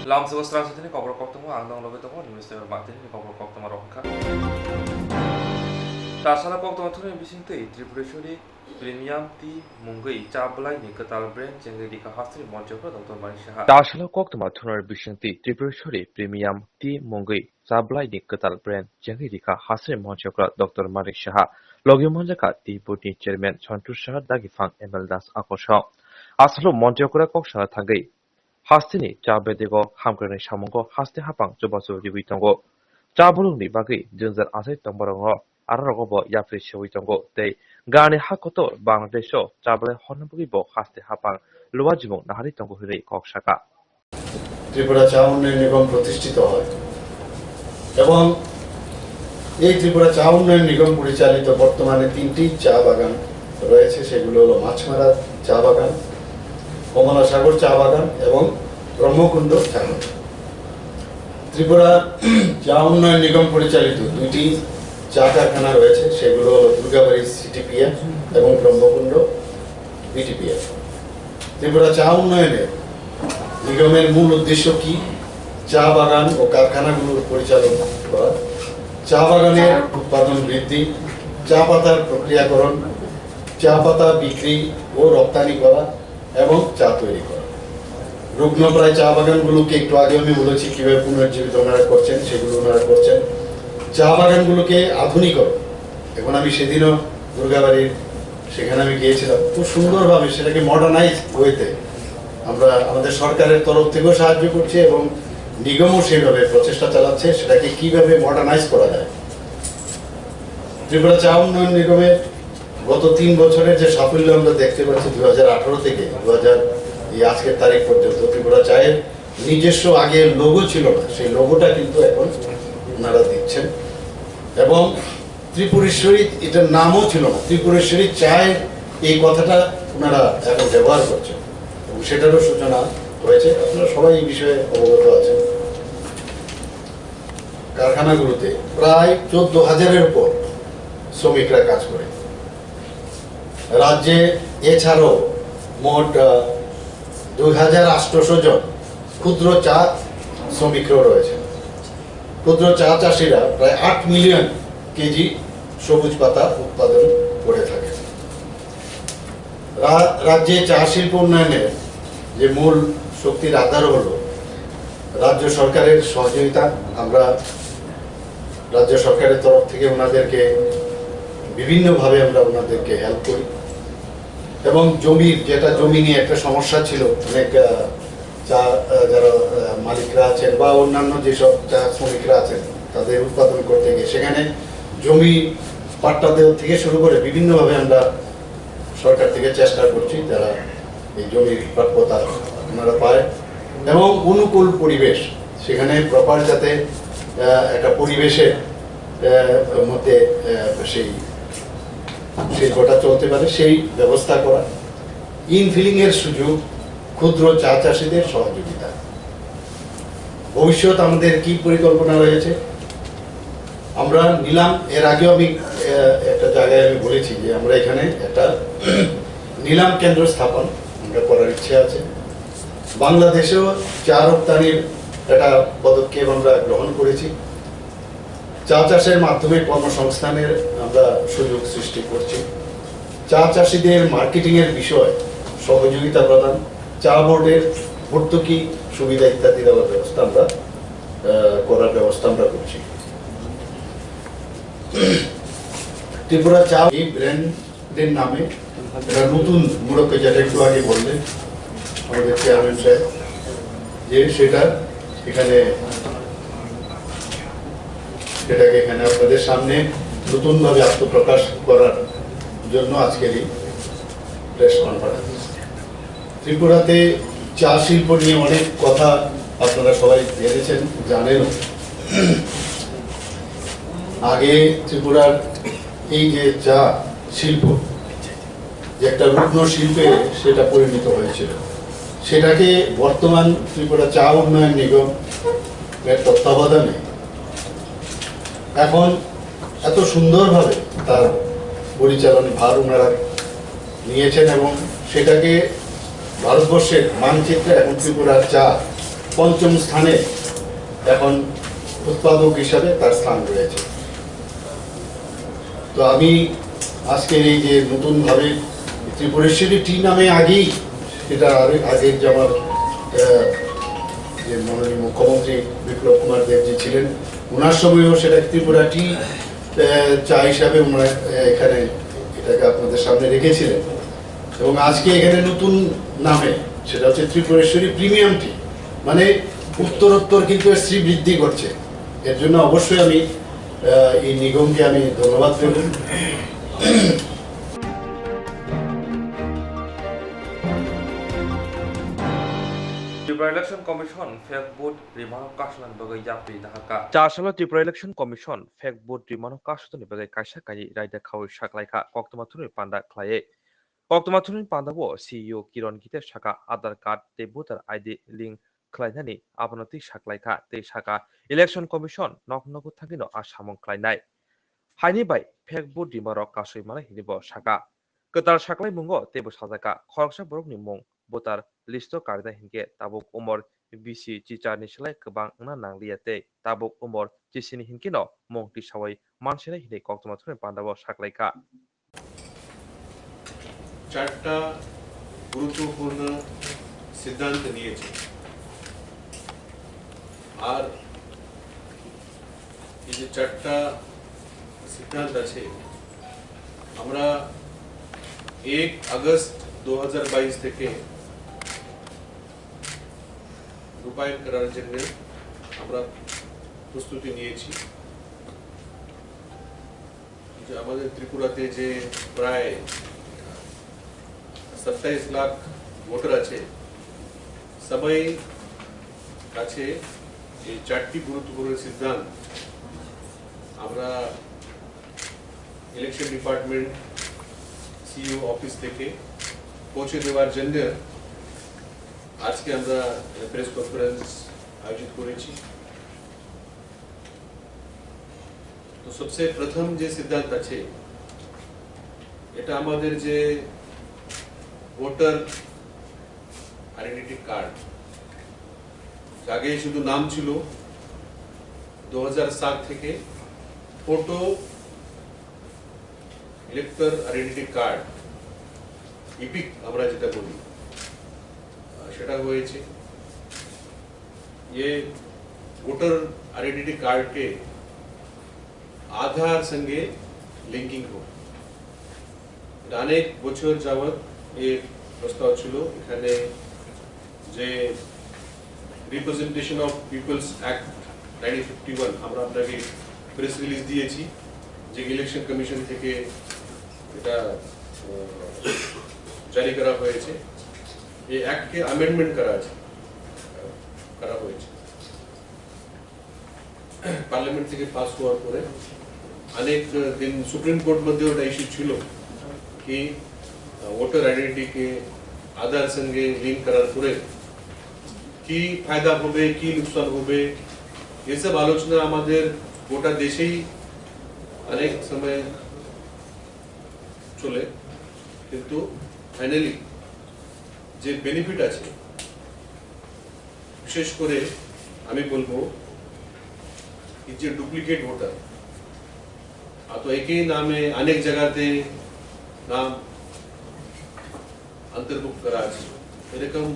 Lamsa Swrangchati ni Kokborok Koktwma angdong lobe tongo newspaper matini ni Kokborok Koktwma rokha. Tasala Koktwma thuni bisingtei Tripureshwari Premium Tea Mungui Chablai ni Katal Brand Jengri Dika Hastri Monchokro Dr. Manisha. Tasala Koktwma thuni bisingtei Tripureshwari Premium Tea Mungui Chablai ni Katal Brand Jengri Dika Hastri Monchokro Dr. Manisha. Logi Monjaka Tea Board Chairman Chantu Shah Dagifang ML Das Akosha. Asalo Monchokro Koksha Thangai. Hastini Chabedego Hamgrani Shamongo Hasti Hapang Jobasu Rivitongo Chabuluni Bagi Junzar Asset Tomborongo Aragobo Yafri Showitongo Day Gani Hakoto Bangladesho Chabale Honabugibo Hasti Hapang Luajimu Naharitongo Hiri Kokshaka Tripura চা উন্নয়ন নিগম প্রতিষ্ঠিত হয় এবং এই ত্রিপুরা চা উন্নয়ন নিগম পরিচালিত বর্তমানে 3টি চা বাগান রয়েছে সেগুলো হলো মাছমারা চা বাগান কমলা সাগর চা বাগান এবং ব্রহ্মকুণ্ড চা বাগান ত্রিপুরা চা উন্নয়ন নিগম পরিচালিত 2টি চা কারখানা রয়েছে সেগুলো হলো দুর্গাবাড়ি সিটিপিএফ এবং ব্রহ্মকুণ্ড বিটিপিএফ ত্রিপুরা চা উন্নয়নে নিগমের মূল উদ্দেশ্য কি চা বাগান ও কারখানাগুলোর পরিচালনা করা চা বাগানের উৎপাদন বৃদ্ধি চা পাতার প্রক্রিয়াকরণ চা পাতা বিক্রি ও রপ্তানি করা এবং চা তৈরি করা রুগ্নপ্রায় চা বাগানগুলোকে একটু আগে আমি বলেছি কিভাবে পুনর্জীবিত ওনারা করছেন সেগুলো ওনারা করছেন চা বাগানগুলোকে আধুনিকরণ এখন আমি সেদিনও দুর্গাবাড়ির সেখানে আমি গিয়েছিলাম খুব সুন্দরভাবে সেটাকে মডার্নাইজ ওয়েতে আমরা আমাদের সরকারের তরফ থেকেও সাহায্য করছি এবং নিগমও সেভাবে প্রচেষ্টা চালাচ্ছে সেটাকে কিভাবে মডার্নাইজ করা যায় ত্রিপুরা চা উন্নয়ন নিগমের গত 3 বছরের যে সাফল্য আমরা দেখতে পাচ্ছি 2018 থেকে 2000 এই আজকের তারিখ পর্যন্ত ত্রিপুরা চায়ের নিজস্ব আগে লোগো ছিল না সেই লোগোটা কিন্তু এখন ওনারা দিচ্ছেন এবং ত্রিপুরেশ্বরী এটার নামও ছিল না ত্রিপুরেশ্বরী চায়ের এই কথাটা ওনারা এখন ব্যবহার করছেন এবং সেটারও সূচনা হয়েছে আপনারা সবাই এই বিষয়ে অবগত আছেন কারখানাগুলোতে প্রায় 14,000-এর উপর শ্রমিকরা কাজ করে রাজ্যে এছাড়াও মোট 2,800 জন ক্ষুদ্র চা শ্রমিকরাও রয়েছে ক্ষুদ্র চা চাষিরা প্রায় 8 মিলিয়ন কেজি সবুজ পাতা উৎপাদন করে থাকে রাজ্যে চা শিল্প উন্নয়নের যে মূল শক্তির আধার হলো রাজ্য সরকারের সহযোগিতা আমরা রাজ্য সরকারের তরফ থেকে ওনাদেরকে বিভিন্নভাবে আমরা ওনাদেরকে হেল্প করি এবং জমির যেটা জমি নিয়ে একটা সমস্যা ছিল অনেক চা যারা মালিকরা আছেন বা অন্যান্য যেসব চা শ্রমিকরা আছেন তাদের উৎপাদন করতে গিয়ে সেখানে জমি পাট্টা দেওয়া থেকে শুরু করে বিভিন্নভাবে আমরা সরকার থেকে চেষ্টা করছি যারা এই জমির প্রাপ্যতা ওনারা পায় এবং অনুকূল পরিবেশ সেখানে প্রপার যাতে একটা পরিবেশের মধ্যে সেই শিল্পটা চলতে পারে সেই ব্যবস্থা করা ইনফিলিং এর সুযোগ ক্ষুদ্র চা চাষিদের সহযোগিতা ভবিষ্যৎ আমাদের কি পরিকল্পনা রয়েছে আমরা নিলাম এর আগেও আমি একটা জায়গায় আমি বলেছি যে আমরা এখানে একটা নিলাম কেন্দ্র স্থাপন আমরা করার ইচ্ছে আছে বাংলাদেশেও চা রপ্তানির একটা পদক্ষেপ আমরা গ্রহণ করেছি চা চাষের মাধ্যমে কর্মসংস্থানের আমরা সুযোগ সৃষ্টি করছি চা চাষিদের মার্কেটিং এর বিষয় সহযোগিতা প্রদান চা বোর্ডের ভর্তুকি সুবিধা ইত্যাদি দেওয়ার ব্যবস্থা আমরা করার ব্যবস্থা আমরা করছি ত্রিপুরা চা এই ব্র্যান্ডের নামে একটা নতুন মোড়কে যেটা একটু আগে বললেন আমাদের চেয়ারম্যান সাহেব যে সেটা এখানে সেটাকে এখানে আপনাদের সামনে নতুনভাবে আত্মপ্রকাশ করার জন্য আজকের এই প্রেস কনফারেন্স ত্রিপুরাতে চা শিল্প নিয়ে অনেক কথা আপনারা সবাই জেনেছেন জানেন আগে ত্রিপুরার এই যে চা শিল্প যে একটা রুগ্ন শিল্পে সেটা পরিণত হয়েছিল সেটাকে বর্তমান ত্রিপুরা চা উন্নয়ন নিগম এর তত্ত্বাবধানে এখন এত সুন্দরভাবে তার পরিচালন ভার ওনারা নিয়েছেন এবং সেটাকে ভারতবর্ষের মানচিত্রে এখন ত্রিপুরার চা পঞ্চম স্থানে এখন উৎপাদক হিসাবে তার স্থান রয়েছে। তো আমি আজকের এই যে নতুনভাবে ত্রিপুরেশ্বরী টি নামে আগেই এটা আগের যে আমার যে মাননীয় মুখ্যমন্ত্রী বিপ্লব কুমার দেবজি ছিলেন, ওনার সময়ও সেটা ত্রিপুরা টি চা হিসাবে ওনারা এখানে এটাকে আপনাদের সামনে রেখেছিলেন, এবং আজকে এখানে নতুন নামে সেটা হচ্ছে ত্রিপুরেশ্বরী প্রিমিয়াম টি, মানে উত্তরোত্তর কিন্তু শ্রী বৃদ্ধি করছে। এর জন্য অবশ্যই আমি এই নিগমকে আমি ধন্যবাদ দেব। Tripura election commission fake vote রিমানো কাশনান বাগৈ yapi nahaka চারশালা Tripura election commission fake vote রিমানো কাশতনি বাগৈ কাইসা কাই রাইদা খাওই সাকলাইখা কক্তমা থুনি পান্ডা খ্লায়ে কক্তমা থুনি পান্ডাবো সিইও কিরণ গীতের শাখা আধার কার্ড তে ভোটার আইডি লিঙ্ক খ্লাইনানি আবনতি সাকলাইখা তে শাখা ইলেকশন কমিশন নক নগু থাকিনো আসামং খ্লাইনাই হাইনি বাই ফেক ভোট রিমারক কাসই মানে হিনিব শাখা কতার সাকলাই মুঙ্গো তেবো সাজাকা খরকসা বরকনি মুং ভোটার লিস্টো কারিদা হিনকে তাবুক উমর বিসি চিচার নিসলাই কবাং না নাংলিয়াতে তাবুক উমর চিসিনি হিনকিনো মংটি সাওয়াই মানসিনা হিনে কক্তমা থুনে পান্ডাবো সাকলাইকা চারটা গুরুত্বপূর্ণ সিদ্ধান্ত নিয়েছে, আর এই যে চারটা সিদ্ধান্ত আছে, আমরা 1 আগস্ট 2022 থেকে রূপায়ণ করার জন্য আমরা প্রস্তুতি নিয়েছি। যে আমাদের ত্রিপুরাতে যে প্রায় 27 লাখ ভোটার আছে, সবাই কাছে এই চারটি গুরুত্বপূর্ণ সিদ্ধান্ত আমরা ইলেকশন ডিপার্টমেন্ট সিইও অফিস থেকে পৌঁছে দেওয়ার জন্য আজকে আমরা প্রেস কনফারেন্স আয়োজিত করেছি। তো সবচেয়ে প্রথম যে সিদ্ধান্ত আছে, এটা আমাদের যে ভোটার আইডেন্টিটি কার্ড, আগে শুধু নাম ছিল, 2007 থেকে photo elector identity card epic আমরা যেটা বলি সেটা হয়েছে। ये वोटर आइडेंटिटी कार्ड के आधार संगे लिंकिंग हो, অনেক বছর যাবত এই প্রস্তাব ছিল। এখানে যে রিপ্রেজেন্টেশন অফ পিপলস অ্যাক্ট 1951 আমরা আপনাকে প্রেস রিলিজ দিয়েছি, যে ইলেকশন কমিশন থেকে এটা জারি করা হয়েছে। এই অ্যাক্টকে অ্যামেন্ডমেন্ট করা হয়েছে পার্লামেন্ট থেকে পাস হওয়ার পরে। অনেক দিন সুপ্রিম কোর্ট মধ্যেও এটা ইস্যু ছিল কি ভোটার আইডেন্টিটি কে আধার সঙ্গে লিঙ্ক করার পরে কি ফায়দা হবে, কি নুকসান হবে, এসব আলোচনা আমাদের গোটা দেশেই অনেক সময় চলে, কিন্তু ফাইনালি যে বেনিফিট আছে, বিশেষ করে আমি বলবো যে ডুপ্লিকেট ভোটার, তো একই নামে অনেক জায়গাতে নাম অন্তর্ভুক্ত করা আছে, এরকম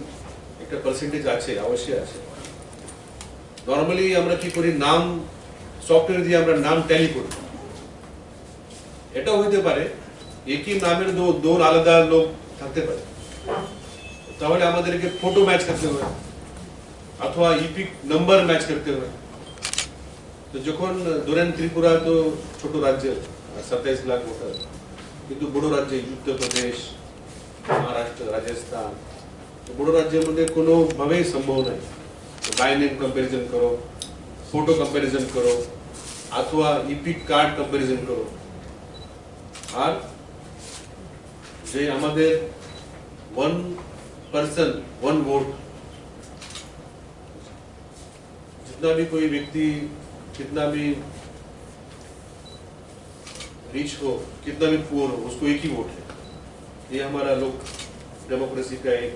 একটা পার্সেন্টেজ আছে, অবশ্যই আছে। নর্মালি আমরা কি করি, নাম সফটওয়্যার দিয়ে আমরা নাম ট্যালি করি। এটাও হইতে পারে একই নামের দো আলাদা লোক থাকতে পারে, তাহলে আমাদেরকে ফটো ম্যাচ করতে হবে অথবা ইপিক নাম্বার ম্যাচ করতে হবে। তো যখন ধরেন ত্রিপুরা তো ছোট রাজ্য, 27 লাখ ভোটার, কিন্তু বড় রাজ্য উত্তরপ্রদেশ, মহারাষ্ট্র, রাজস্থান, বড় রাজ্যের মধ্যে কোনোভাবেই সম্ভব নয়। বাই নেম কম্পারিজন করো, ফটো কম্পারিজন করো, অথবা ইপিক কার্ড কম্পারিজন করো। আর যে আমাদের 1 पर्सन 1 वोट, जितना भी कोई व्यक्ति कितना भी रिच हो, कितना भी पुअर हो, उसको एक ही वोट है। ये हमारा लोक डेमोक्रेसी का एक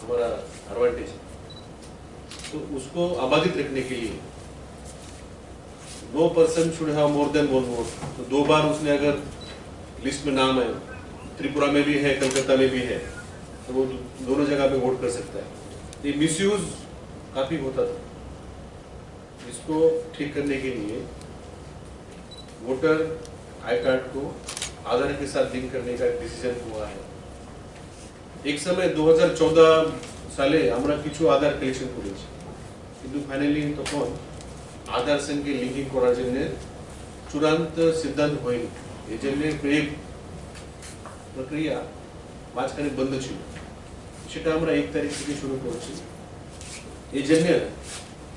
हमारा एडवांटेज है। तो उसको आबादित रखने के लिए no person should have more than one vote. तो 2 बार उसने अगर लिस्ट में नाम है, त्रिपुरा में भी है, कलकत्ता में भी है, तो वो दोनों जगह पे वोट कर सकता है। ये मिसयूज काफी होता था। इसको ठीक करने के लिए वोटर आई कार्ड को आधार के साथ लिंक करने का डिसीजन हुआ है। एक समय 2014 সালে আমরা কিছু আধার কালেকশন করেছি, কিন্তু ফাইনালি তখন আধার সঙ্গে লিঙ্কিং করার জন্য চূড়ান্ত সিদ্ধান্ত হয়নি। এই জন্য এই প্রক্রিয়া মাঝখানে বন্ধ ছিল। সেটা আমরা 1 তারিখ থেকে শুরু করছি। এই জন্য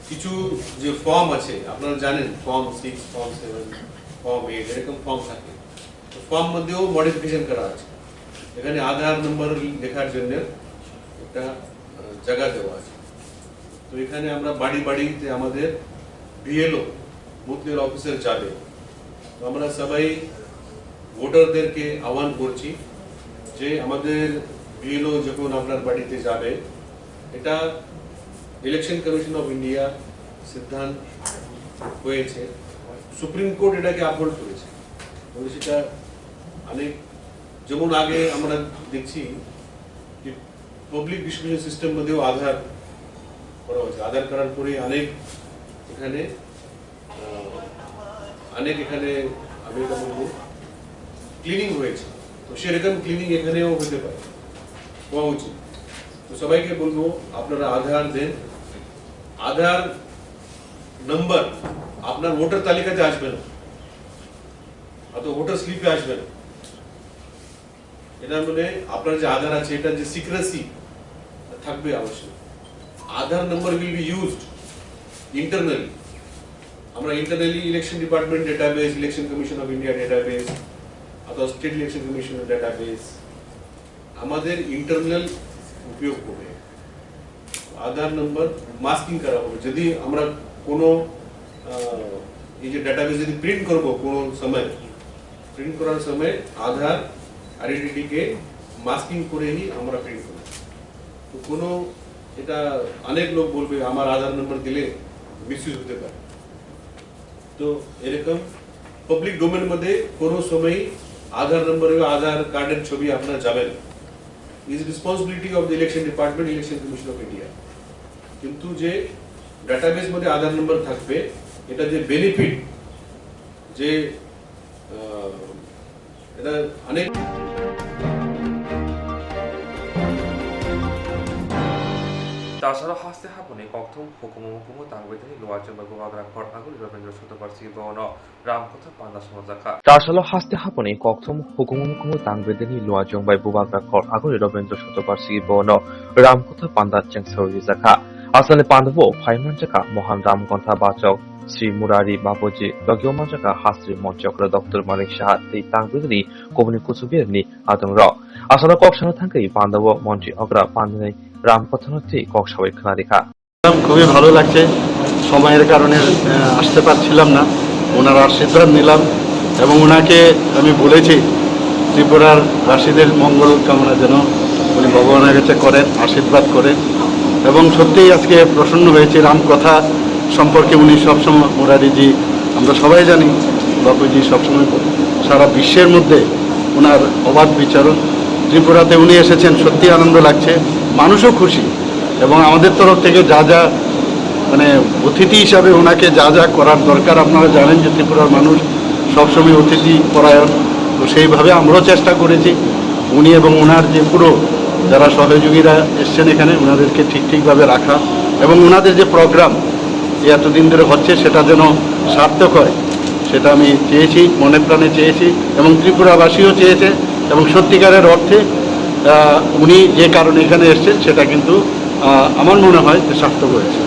কিছু যে ফর্ম আছে, আপনারা জানেন ফর্ম 6, ফর্ম 7, ফর্ম 8 এরকম ফর্ম থাকে। তো ফর্ম মধ্যেও মডিফিকেশন করা আছে। এখানে আধার নম্বর লেখার জন্য একটা জায়গা দেওয়া আছে। তো এখানে আমরা বাড়ি বাড়িতে আমাদের বিএলও বুথ লেভেল অফিসার যাবে। তো আমরা সবাই ভোটারদেরকে আহ্বান করছি যে আমাদের বিএলও যখন আপনার বাড়িতে যাবে, এটা ইলেকশন কমিশন অফ ইন্ডিয়া সিদ্ধান্ত হয়েছে, সুপ্রিম কোর্ট এটাকে আপহোল্ড করেছে। বলে সেটা অনেক, যেমন আগে আমরা দেখছি যে পাবলিক ডিস্ট্রিবিউশন সিস্টেম মধ্যেও আধার করা হয়েছে। আধার করার পরে অনেক এখানে আমি এটা বলবো ক্লিনিং হয়েছে। তো সেরকম ক্লিনিং এখানেও হতে পারে, হওয়া উচিত। তো সবাইকে বলবো আপনারা আধার দেন। আধার নম্বর আপনার ভোটার তালিকাতে আসবে না, অথবা ভোটার স্লিপে আসবে না। এটা মানে আপনার যে আধার আছে এটা যে সিক্রেসি থাকবে অবশ্যই। আধার নম্বর উইল বি ইউজড ইন্টারনালি। আমরা internally election department database, election commission of India database অথবা স্টেট ইলেকশন কমিশনের ডেটাবেস আমাদের ইন্টারনাল উপয়োগ হবে। আধার নম্বর মাস্কিং করা হবে। যদি আমরা কোনো এই যে ডেটাবেস যদি প্রিন্ট করবো, কোনো সময় প্রিন্ট করার সময় আধার আইডেন্টিটি কে মাস্কিং করে হি আমরা প্রিন্ট করব। তো কোনো এটা অনেক লোক বলবে আমার আধার নম্বর দিলে মিসইউজ হতে পারে। তো এরকম পাবলিক ডোমেন মধ্যে কোনো সময় আধার নম্বর এবং আধার কার্ডের ছবি আপনার যাবে না। Is responsibility of the election department, election commission of India. কিন্তু যে ডাটাবেস মধ্যে আধার নম্বর থাকবে, এটা যে বেনিফিট, যে এটা অনেক তাছাড়া হাস্তে হাপনে কক্থম হুকুমুকুমু তাংবেদানি লোয়াজম বাগুবাগরা ঘর আগুল রবীন্দ্র শতবার্ষিকী ভবন রামকথা পান্না সমাজাখা চারশাল হাস্তে হাপনে কক্থম হুকুমুকুমু তাংবেদানি লোয়াজংবাই বুবাগ্রা খর আগরে রবীন্দ্র শতবার্ষিকী ভবন রামকথা পান্ডা চেংসরি জাখা আসলে পান্ডব ফাইমান জাখা মহান রামকথা বাচক শ্রী মুরারি বাবুজি লগিয়মা জাখা হাস্ত্রী মঞ্চক্র ডক্টর মানিক সাহা তৈ তাংবেদানি কবনি কুচুবিরনি আদং র আসলে কক্সানো থাঙ্গৈ পান্ডব মন্ত্রী অগ্রা পান্ডাই রামকথনথি কক্সাবৈ খানারিখা। খুবই ভালো লাগছে। সময়ের কারণে আসতে পারছিলাম না, ওনার আশীর্বাদ নিলাম এবং ওনাকে আমি বলেছি ত্রিপুরার বাসীদের মঙ্গল কামনা যেন উনি ভগবানের কাছে করেন, আশীর্বাদ করেন। এবং সত্যিই আজকে প্রসন্ন হয়েছে। রামকথা সম্পর্কে উনি সবসময়, মুরারিজি আমরা সবাই জানি, বাপুজি সবসময় সারা বিশ্বের মধ্যে ওনার অবাধ বিচরণ। ত্রিপুরাতে উনি এসেছেন, সত্যি আনন্দ লাগছে, মানুষও খুশি। এবং আমাদের তরফ থেকে যা যা মানে অতিথি হিসাবে ওনাকে যা যা করার দরকার, আপনারা জানেন যে ত্রিপুরার মানুষ সবসময় অতিথি পরায়ণ। তো সেইভাবে আমরাও চেষ্টা করেছি। উনি এবং ওনার যে পুরো যারা সহযোগীরা এসছেন এখানে, ওনাদেরকে ঠিকভাবে রাখা এবং ওনাদের যে প্রোগ্রাম এতদিন ধরে হচ্ছে সেটা যেন সার্থক হয়, সেটা আমি চেয়েছি, মনে প্রাণে চেয়েছি এবং ত্রিপুরাবাসীও চেয়েছে। এবং সত্যিকারের অর্থে উনি যে কারণে এখানে এসছেন সেটা কিন্তু আমার মনে হয় যে সার্থক হয়েছে।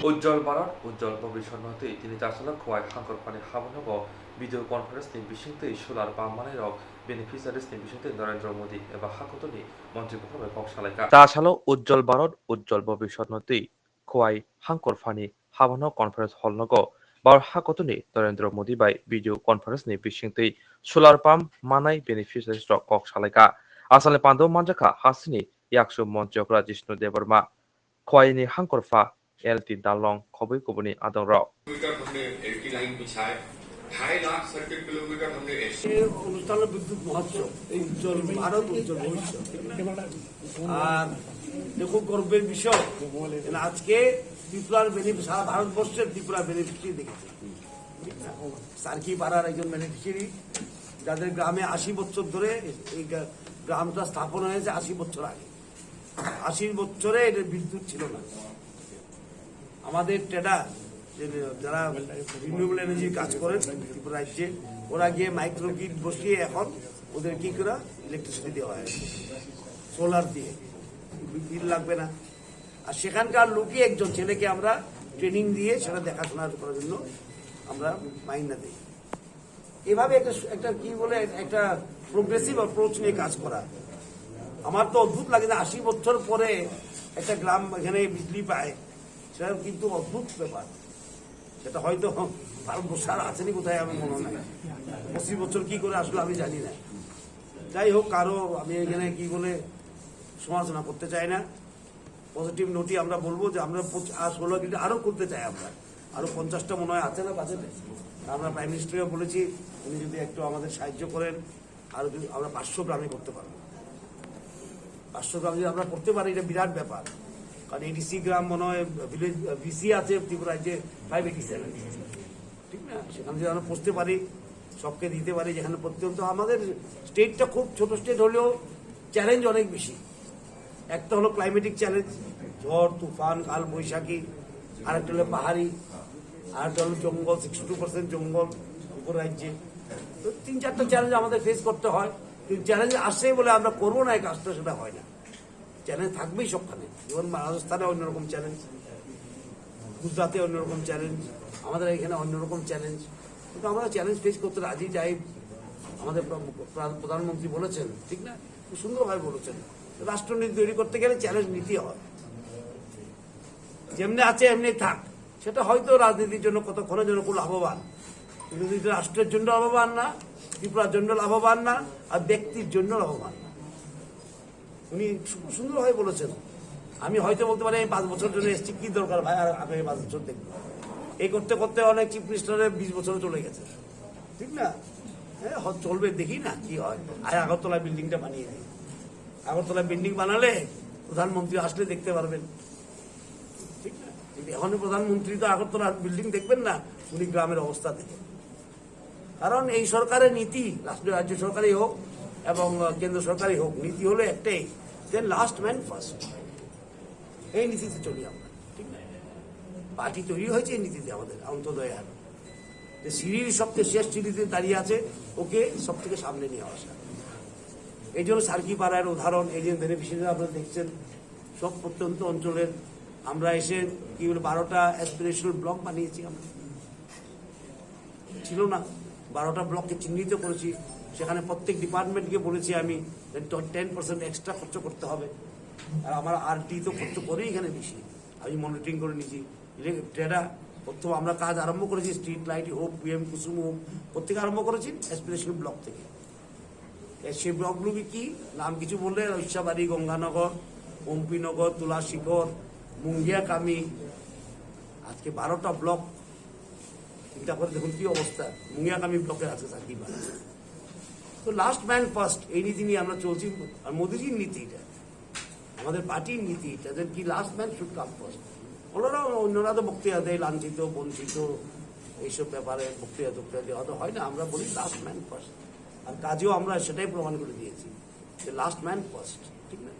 উজ্জ্বল ভারত উজ্জ্বল ভবিষ্যৎ হতে তিনি চারশাল খোয়াই হাঙ্কর পানি হাবনগ ভিডিও কনফারেন্স नि बिसिंतै सोलार बामानायरक बेनिफिसियारिस नि बिसिंतै नरेंद्र मोदी एबा हाकतनि मन्त्रिफोरखौ कक्सालायका চারশাল উজ্জ্বল ভারত উজ্জ্বল ভবিষ্যৎ নতৈ খোয়াই হাঙ্কর ফানি হাবানো কনফারেন্স হল নগ bar hakotoni Narendra Modi by video conference ni bisingtui solar pump manai beneficiaries rok kok salaika asale pando manjaka hasini 100 monchokra Jishnu Devarma khoini hangkorfa LT Dalong khobui kubuni adong rok kilometre हमने LT line बिछाए 2.5 lakh circuit kilometre हमने এই অনুষ্ঠানে বিদ্যুৎ মহোৎসব এই উজ্জ্বল ভারত উজ্জ্বল ভবিষ্যৎ আর দেখো গর্বের বিষয় আজকে ত্রিপুরার বেনিফিট সারা ভারতবর্ষের ত্রিপুরা বেনিফিশিয়ারি দেখেছি সার্কি পাড়ার একজন বেনিফিশিয়ারি যাদের গ্রামে 80 বছর ধরে এই গ্রামটা স্থাপন হয়েছে 80 বছর আগে 80 বছরে এর বিদ্যুৎ ছিল না আমাদের ট্রেডার যারা রিনিউয়েবল এনার্জির কাজ করেন ত্রিপুরা রাজ্যে ওরা গিয়ে মাইক্রোগ্রিড বসিয়ে এখন ওদের কি করে ইলেকট্রিসিটি দেওয়া হয় সোলার দিয়ে বিল লাগবে না আর সেখানকার লোকই একজন ছেলেকে আমরা ট্রেনিং দিয়ে সেটা দেখাশোনা করার জন্য আমরা মাইনা দিই এভাবে একটা কি বলে একটা প্রোগ্রেসিভ অ্যাপ্রোচ নিয়ে কাজ করা আমার তো অদ্ভুত লাগে না 80 বছর পরে একটা গ্রাম এখানে বিজলি পায় সেটা কিন্তু অদ্ভুত ব্যাপার সেটা হয়তো ভারতবর্ষে আর আসেনি কোথায় আমি মনে হয় 25 বছর কি করে আসলে আমি জানি না যাই হোক কারো আমি এখানে কি বলে সমালোচনা করতে চাই না পজিটিভ নোটই আমরা বলবো যে আমরা 16 কিন্তু আরো করতে চাই আমরা আরো 50টা মনে হয় আছে না বাজেটে আমরা প্রাইম মিনিস্টারও বলেছি উনি যদি একটু আমাদের সাহায্য করেন আর আমরা 500 গ্রামে করতে পারবো 500 গ্রাম যদি আমরা করতে পারি এটা বিরাট ব্যাপার কারণ 86 গ্রাম মনে হয় ভিলেজ বিসি আছে ত্রিপুরা রাজ্যে 587 ঠিক না সেখানে যদি আমরা পৌঁছতে পারি সবকে দিতে পারি যেখানে প্রত্যন্ত আমাদের স্টেটটা খুব ছোট স্টেট হলেও চ্যালেঞ্জ অনেক বেশি একটা হলো ক্লাইমেটিক চ্যালেঞ্জ ঝড় তুফান কাল বৈশাখী আরেকটা হলো পাহাড়ি আরেকটা হলো জঙ্গল 62% জঙ্গল উপর রাজ্যে তো 3-4টা চ্যালেঞ্জ আমাদের ফেস করতে হয় কিন্তু চ্যালেঞ্জ আসে বলে আমরা করবো না এই কাজটা সেটা হয় না চ্যালেঞ্জ থাকবেই সবখানে যেমন রাজস্থানে অন্যরকম চ্যালেঞ্জ গুজরাটে অন্যরকম চ্যালেঞ্জ আমাদের এখানে অন্যরকম চ্যালেঞ্জ কিন্তু আমরা চ্যালেঞ্জ ফেস করতে রাজি যাই আমাদের প্রধানমন্ত্রী বলেছেন ঠিক না খুব সুন্দরভাবে বলেছেন রাষ্ট্রনীতি তৈরি করতে গেলে চ্যালেঞ্জ নিতে হয় যেমনি আছে এমনি থাক সেটা হয়তো রাজনীতির জন্য কতক্ষণের জন্য খুব লাভবান কিন্তু রাষ্ট্রের জন্য লাভবান না ত্রিপুরার জন্য লাভবান না আর ব্যক্তির জন্য লাভবান না উনি খুব সুন্দরভাবে বলেছেন আমি হয়তো বলতে পারি আমি 5 বছর জন্য এসছি কি দরকার ভাই আর আগামী 5 বছর দেখবো এই করতে করতে অনেক চিফ মিনিস্টারের 20 বছরও চলে গেছে ঠিক না হ্যাঁ চলবে দেখি না কি হয় আর আগরতলা বিল্ডিংটা বানিয়ে দিই আগরতলা বিল্ডিং বানালে প্রধানমন্ত্রী আসলে দেখতে পারবেন ঠিক না কিন্তু এখন প্রধানমন্ত্রী তো আগরতলা বিল্ডিং দেখবেন না উনি গ্রামের অবস্থা দেখেন কারণ এই সরকারের নীতি রাজ্য সরকারই হোক এবং কেন্দ্র সরকারই হোক নীতি হলো একটাই যে লাস্ট ম্যান ফার্স্ট এই নীতিতে চলি আমরা ঠিক না পার্টি তৈরি হয়েছে এই নীতিতে আমাদের অন্তদয় আর যে সিঁড়ির সবচেয়ে শেষ সিঁড়িতে দাঁড়িয়ে আছে ওকে সব থেকে সামনে নিয়ে আসা এই জন্য সার্কি পাড়ার উদাহরণ এই যে বেনিফিশিয়ারি আপনারা দেখছেন সব প্রত্যন্ত অঞ্চলের আমরা এসে কি বলে 12টা অ্যাসপিরেশনাল ব্লক বানিয়েছি আমরা ছিল না 12টা ব্লককে চিহ্নিত করেছি সেখানে প্রত্যেক ডিপার্টমেন্টকে বলেছি আমি 10% এক্সট্রা খরচ করতে হবে আর আমার আরটি তো খরচ করেই এখানে বেশি আমি মনিটরিং করে নিয়েছি ট্রেডা প্রথম আমরা কাজ আরম্ভ করেছি স্ট্রিট লাইট হোক পিএম কুসুম হোক প্রত্যেকে আরম্ভ করেছি অ্যাসপিরেশনাল ব্লক থেকে সেই ব্লকগুলোকে কি নাম কিছু বললে ঐশাবাড়ি গঙ্গানগর পম্পিনগর তুলাশিখর মুঙ্গিয়াকামি আজকে 12টা ব্লক চিন্তা করে দেখুন কি অবস্থা মুঙ্গিয়াকামি ব্লকের আছে সার্কি পাড়া তো লাস্ট ম্যান ফার্স্ট এই নীতি নিয়ে আমরা চলছি আর মোদিজির নীতি এটা আমাদের পার্টির নীতি এটা যে কি last man should come first ওনারা অন্যরা তো বক্তৃতা দেয় লাঞ্ছিত বঞ্চিত এইসব ব্যাপারে বক্তৃতা দেওয়া তো হয় না আমরা বলি লাস্ট ম্যান ফার্স্ট আর কাজেও আমরা সেটাই প্রমাণ করে দিয়েছি যে লাস্ট ম্যান ফার্স্ট ঠিক না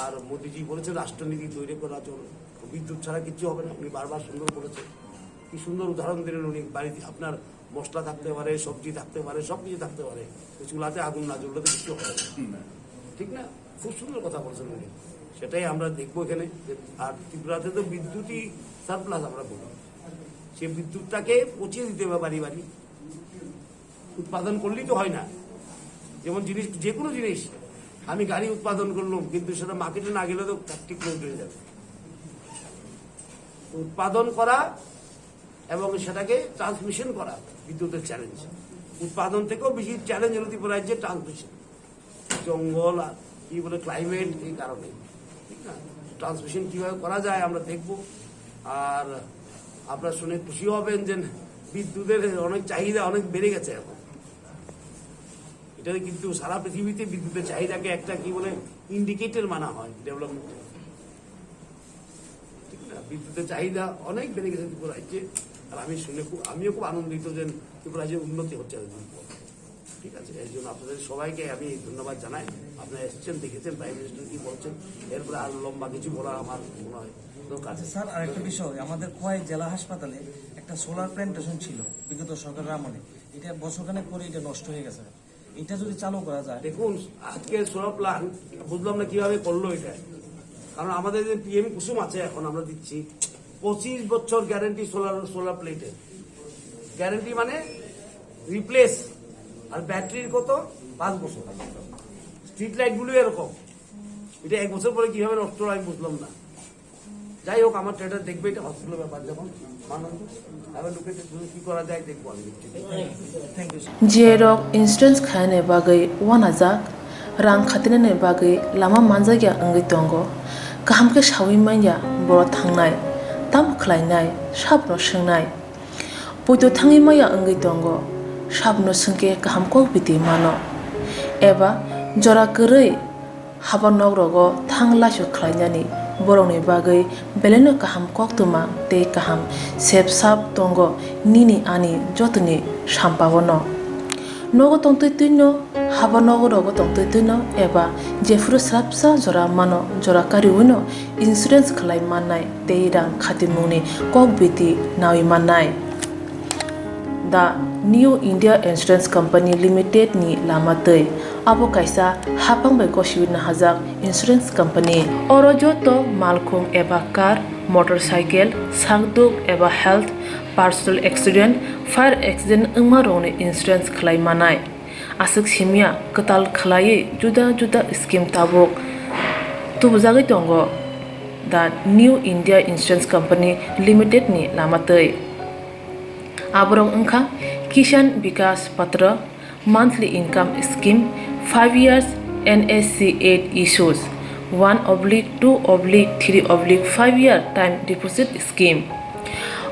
আর মোদিজি বলেছে রাষ্ট্রনীতি তৈরি করা চলো বিদ্যুৎ ছাড়া কিছু হবে না উনি বারবার সুন্দর বলেছেন কি সুন্দর উদাহরণ দিলেন উনি বাড়িতে আপনার মশলা থাকতে পারে সবজি থাকতে পারে সব কিছু থাকতে পারে চুলাতে আগুন না জ্বললে তো কিছু হবে না ঠিক না খুব সুন্দর কথা বলছেন উনি সেটাই আমরা দেখবো এখানে আর ত্রিপুরাতে তো বিদ্যুৎই সারপ্লাস আমরা বলি সেই বিদ্যুৎটাকে পচিয়ে দিতে হবে বাড়ি বাড়ি উৎপাদন করলেই তো হয় না যেমন জিনিস যে কোনো জিনিস আমি গাড়ি উৎপাদন করলাম কিন্তু সেটা মার্কেটে না গেলে তো ঠিক লোড হয়ে যাবে উৎপাদন করা এবং সেটাকে ট্রান্সমিশন করা বিদ্যুতের চ্যালেঞ্জ। উৎপাদন থেকেও বেশি চ্যালেঞ্জ হলো ত্রিপুরা রাজ্যের ট্রান্সমিশন, জঙ্গল আর কি বলে ক্লাইমেট, এই কারণে ঠিক না ট্রান্সমিশন কিভাবে করা যায় আমরা দেখব। আর আপনারা শুনে খুশি হবেন যে বিদ্যুতের অনেক চাহিদা অনেক বেড়ে গেছে এখন। এটা কিন্তু সারা পৃথিবীতে বিদ্যুতের চাহিদাকে একটা কি বলে ইন্ডিকেটর মানা হয় ডেভেলপমেন্ট, ঠিক না। বিদ্যুতের চাহিদা অনেক বেড়ে গেছে ত্রিপুরা রাজ্যে, আর আমিও খুব আনন্দিত যে ত্রিপুরা রাজ্যের উন্নতি হচ্ছে এতদিন পর। ঠিক আছে, এই জন্য আপনাদের সবাইকে আমি ধন্যবাদ জানাই। আপনারা এসেছেন, দেখেছেন প্রাইম মিনিস্টার কি বলছেন, এরপরে আর লম্বা কিছু বলা আমার মনে হয় দরকার আছে। স্যার, আরেকটা বিষয়, আমাদের খোয়াই জেলা হাসপাতালে একটা সোলার প্ল্যান্টেশন ছিল বিগত সরকারের আমলে, এটা বছরখানেক পরে এটা নষ্ট হয়ে গেছে। এটা যদি চালু করা যায়, দেখুন আজকে সোলার প্ল্যান্ট বুঝলাম না কিভাবে করলো এটা, কারণ আমাদের যে পিএম কুসুম আছে এখন আমরা দিচ্ছি 25 বছর গ্যারেন্টি সোলার প্লেটের গ্যারেন্টি, মানে রিপ্লেস, আর ব্যাটারির কত 5 বছর। স্ট্রিট লাইট গুলো এরকম, এটা 1 বছর পরে কিভাবে নষ্ট হয় আমি বুঝলাম না। যাই হোক, আমার ট্রেডার দেখবে এটা হসপিটালের ব্যাপার, যখন মানুষ এবার লোকে কি করা যায় দেখবো আমি। Thank you. Zwrangchati insurance khaine bagai wanajak rang khatinane bagai lama manjagya angai tongo kaham ke shawi manya boro thangnai tam khlainai sabno swngnai poito thangi maya angai tongo sabno sungke kaham ko biti mano eba jora korei haba nogrogo thanglaso khlainani borongni bagai beleno kaham koktwma tei kaham sepsap tongo nini ani jotoni sampabono nogo tongtoi tuino haba nogorogo tongtoi tuino eba jefuru srapsa jora mano jora kariuno insurance khlai mannai tei rang khatimungni kokbiti nawi mannai. The New India Insurance Company Limited ni lamatei abo kaisa hapangbai kosiwina hajak insurance company oro joto malkhung eba car, motorcycle, sakduk eba health, personal accident, fire accident wngma rokni insurance khlai manai. Asuk simia katal khlai juda juda scheme tabuk tubjagoi tongo the New India Insurance Company Limited ni lamatei. Aborok wngkha Kisan Vikas Patra monthly income scheme 5 years NSC 8 issues 1/2/3/5 year time deposit scheme.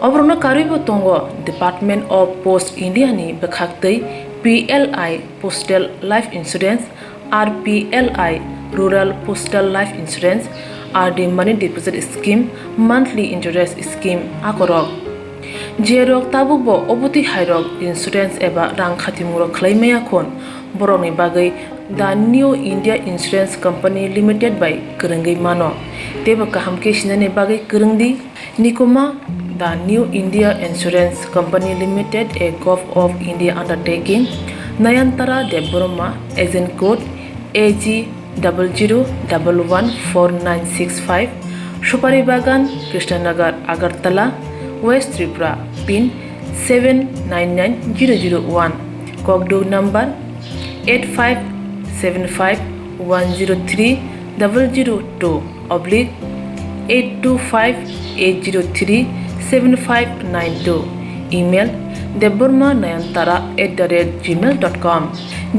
Obrona karibo tongo Department of Post India ni bekhaktei PLI Postal Life Insurance, RPLI Rural Postal Life Insurance, RD Money Deposit Scheme, Monthly Interest Scheme akorok. Jerok tabukbo obuti hairok insurance eba rang khatimuro khlaimaya khon borokni bagai the New India Insurance Company Limited by kwrwngui mano tebo kaham ke sinani bagai kwrwngdi nikoma the New India Insurance Company Limited a Gov of India undertaking Nayantara Deborma agent code AG 00114965 Supari Bagan Krishnanagar Agartala West Tripura pin 799001 Kokborok number 8575102825-825-803-7592 email debormanayantara@gmail.com.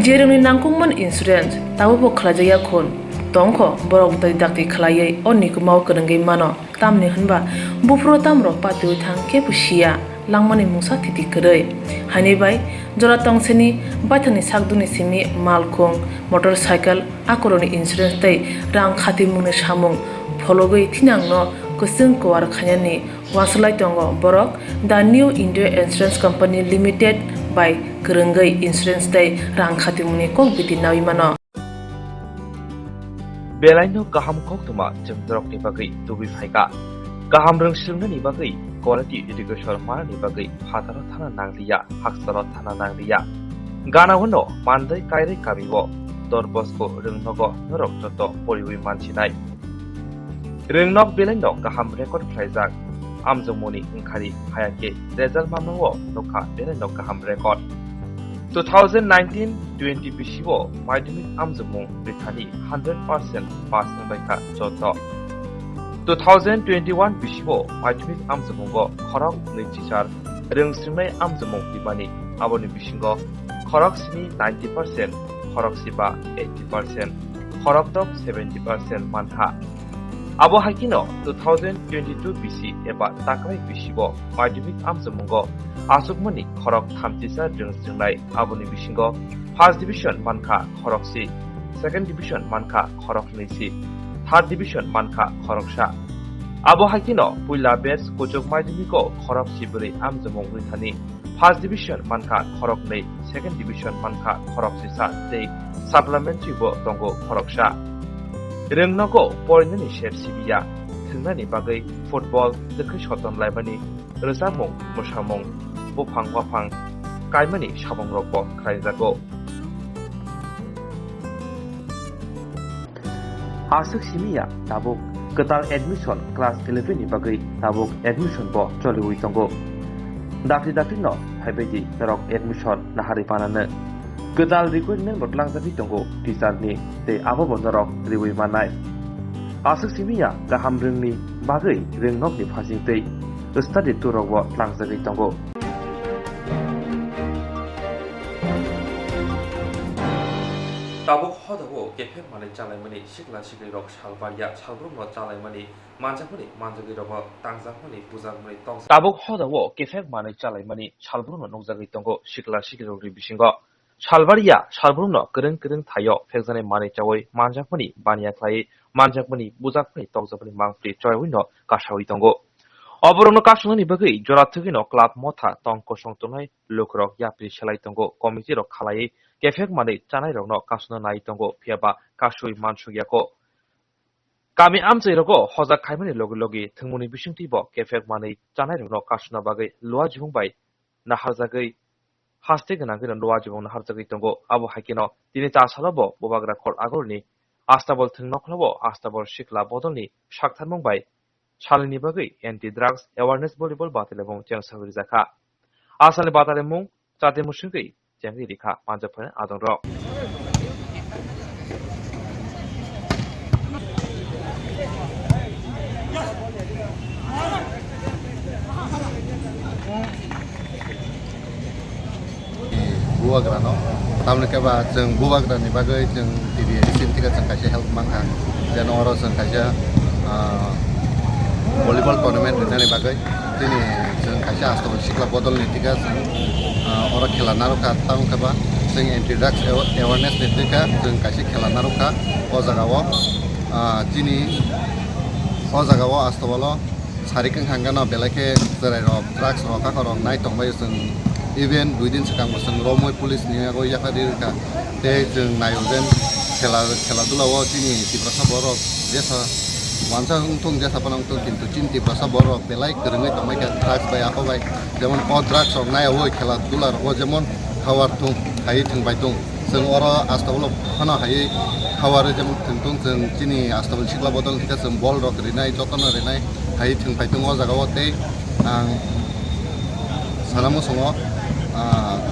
Jeremni nangkungman insurance tabobo khlajaya khon tongkho borok dai dakti khlaiye onikumau kwrwngui mano tamni hunba bufro tamro patui thang ke busia langmani musa thiti kwrei hani bai jora tongseni baithani sakduni simi malkhung motorcycle akoroni insurance tei rang khatimungni samung phologoi thinangno kusung kwar khanyani waslai tongo borok the New India Insurance Company Limited by kwrwngui insurance tei rang khatimungni kokbiti nawi mano. Belaino kaham Koktwma jemdrokni bagai tubi phaika kaham rungsrungni bagai quality education manani bagai phataro thana nangliya haksaro thana nangliya gana hono mandai kairei kamibo dorbosko rungnogo norok joto poriwi manchinai rungnok belaino kaham record khlaijak amjongmoni wngkhari hayake result mamno nokha belaino kaham record 2019-20 bisibo madhyamik amjomung rithani 100% pass nangbaikha joto 2021 bisigo maithomik amjamungo khorok nei teacher rongsringnai amjamung tibani aboni bisingo khorok sini 90%, khorok siba 80%, khorok tok 70% manha. Abo hakino 2022 bisi eba takrai bisigo maithomik amjamungo asukmani khorok thamtisa rongsringnai aboni bisingo First Division manka khorok si, Second Division manka khorok nei si, Third Division manka khorok sa. Abo hakino puila batch kojok maithomiko khorok siburi amjamung rithani First Division manka khorok nei, Second Division manka khorok sisa tei supplementary bo tongo khorok sa. Rengnago porinani share sibiya thungnani bagai football dekhi shoton laibani rozamung mosamung bofang wafang kaimani sabong rokbo khraijago. Asuk simiya tabuk ketal admission class 11 ni bagai tabuk admission bo choliwi tongo. Dakri no haibedi narok admission nahari panana. Ketal requirement botlang jabi tongo teacher ni te abo bonarok riwi manai. Asuk simiya gaham rengni bagai rengnok ni phasing tei study tour bo tlangjagi tongo. Tabuk hodago kefe mane chalaimani sikla sikli rok salbaria salbrumno chalaimani manjapuni manjagi rok tangjapuni pujamani tong. Tabuk hodago kefe mane chalaimani salbrumno nokjagi tongo sikla sikli rok bisingo. Salbaria salbrumno kereng thayo phekjane mane chawai manjapuni bania khlai manjapuni bujakpuni togjapuni mangpri choywino kasawi tongo. Oborongno kasungani bagai jorathugino club motha tong kosong tonai lokrok yapri selai tongo committee rok khalai kefek mane chanai rokno kasuna nai tongo phiaba kasui mansugyako. Kami amchai rogo hojak khaimani logi thungmuni bisingti bo kefek mane chanai rokno kasuna bagai loa jibung bai naharjagai haste gana gina loa jibung naharjagai tongo abo hakino tini chasalobo bobagra khor agorni astabol thungnoklobo astabol shikla bodolni shaktharmung bai Chalini bagai anti drugs awareness volleyball batalebong jang sagri jaka. Asale batalemong chate musingai jangi rikha manjaphan adong ro. Buagrano tamne ke ba jeng buagrani bagai jeng TV sintika jeng kaise help mangha jan oro jeng kaise volleyball tournament ni bagai tini jeng kaise astol sikla bodol ni tika ora khela naruka tam ke ba jeng anti drugs awareness ni tika jeng kaise khela naruka o jagao tini o jagao astobolo sarikeng hangano belake jerai rok drugs rok ka rok nai tongbai jeng even duidin sekang boseng romoi police ni ago yakari ka te jeng nayogen khela dulawo tini tiprasa borok desa wansa untung desa panongtung kintu cinti prasa borok belai kerengai tomai ka drugs bai apa bai jemon o drugs rok nai oi khela dular o jemon khawar tung hai thung bai tung jeng oro astobolo khana hai khawar jemon thungtung jeng tini astobol sikla bodol thika jeng ball rok rinai jotona rinai hai thung bai tung o jagao te ang sanamo songo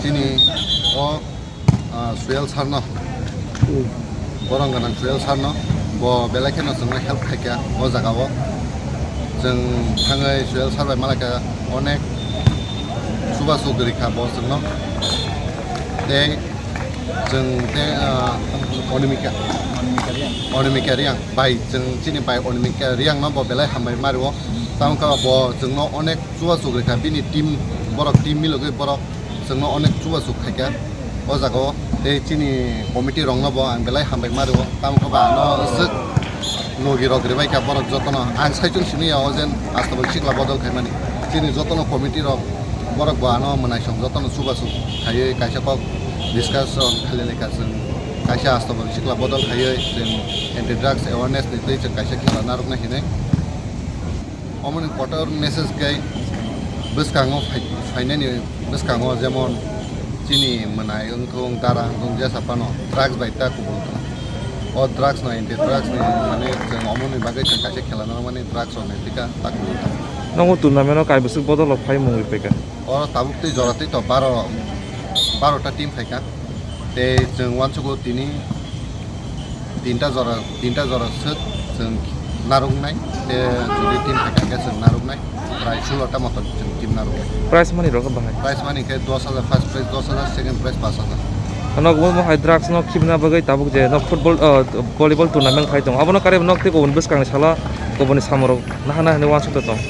tini o Swel sarno borong ganan Swel sarno bo belakeno jengno help khaika o jagao jeng thangai Swel sarbai malaka onek suba sugri kha bo jengno te jeng te onimika riang bai jeng chini bai onimika riang no bo belai hambai marwo tamka bo jengno onek suba sugri kha bini team borok team milogai borok jengno onek chuba chuk khaika o jagao te chini committee rongno bo ang belai hambai mario tamko ba no sik logi rok rebai ka borok jotono ang saichung simi o jen astobol sikla bodol khaimani chini jotono committee rok borok ba no manai song jotono chuba chuk khaiye kaisa kok discussion khalele ka jeng kaisa astobol sikla bodol khaiye jeng anti drugs awareness ni tei jeng kaisa khela narok na hine omoni quarter message gai beskango fainani beskango jemon chini manai ungthung dara ungthung jesa pano drugs bai ta kubul o drugs no anti drugs ni mane jeng omoni bagai jeng kaise khela na mane drugs on tika ta kubul Nongo tournament kai besuk bodol phai mung peka. o tabuk tei jorati to 12 ta team phaika te jeng wanchugo tini tinta jora sut jeng नारंनाय बे जुदि team थाखाय जों नारंनाय प्राय 16टा मत जों team नारंनाय price मानि रकम बाहाय price मानि के 10,000 first price 10,000 second price 5,000 nok mo hai drugs nok khibna bagai tabuk je nok football volleyball tournament khai dong abono kare nok te ko unbus kang sala ko boni samoro na ne wan sota dong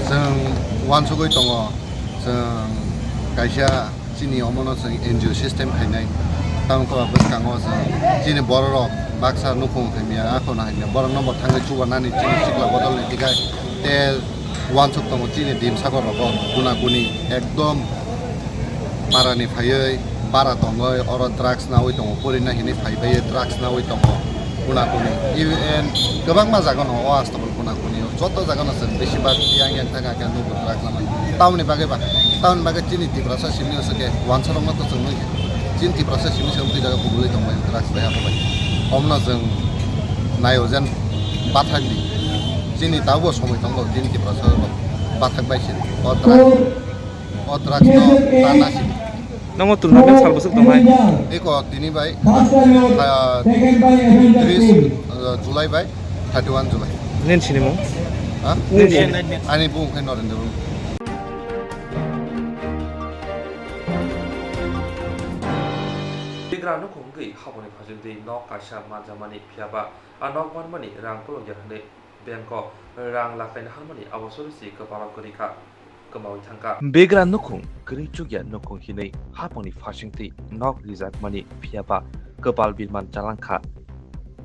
जों वानसुगै दङ जों गायसा चिनि अमनो जों NGO system खायनाय तामको बसकाङो जों चिनि बररक बाक्सा नुखुं खायमिया आखो नायनो बरक number थाङै चुबानानै चिनि सिक्ला बदलनि दिगाय ते वानसुग दङ चिनि दिम सागर रब गुना गुनि एकदम बारानि फायै बारा दङ अर ड्राग्स नावै दङ परिना हिनि फायबाय ड्राग्स नावै दङ गुना गुनि इउएन गोबां मा जागोन अ आस्तबल गुना गुनि जत जागोन जों बेसिबां yang थागा के नुबो ड्राग्स नामा टाउननि बागै चिनि तिब्रासा सिमनि सके वानसरम त जों नै चिनि तिब्रासा सिमनि सोम फैदा गुबुलै दङ ड्राग्स बाय हाबाय हमना जों नायो जेन बाथागनि चिनि दाबो समय दङ चिनि तिब्रासा बाथाग बायसि अ ड्राग्स no तानासि namo tournament sal busuk dong hai eko dini bai 30 July bai 31 July nen chini mo ha ani bung kai noren dulu Bigrano kongi haboni phajung dei nok kaisa manjamani phiaba anok manmani rang polo gerhane bangko rang lakaina halmani abosori si kapara korika kemau thangka begra nukung kri chugya nukung hinai haponi phasingti nok rizak mani phiaba kepal bilman jalangkha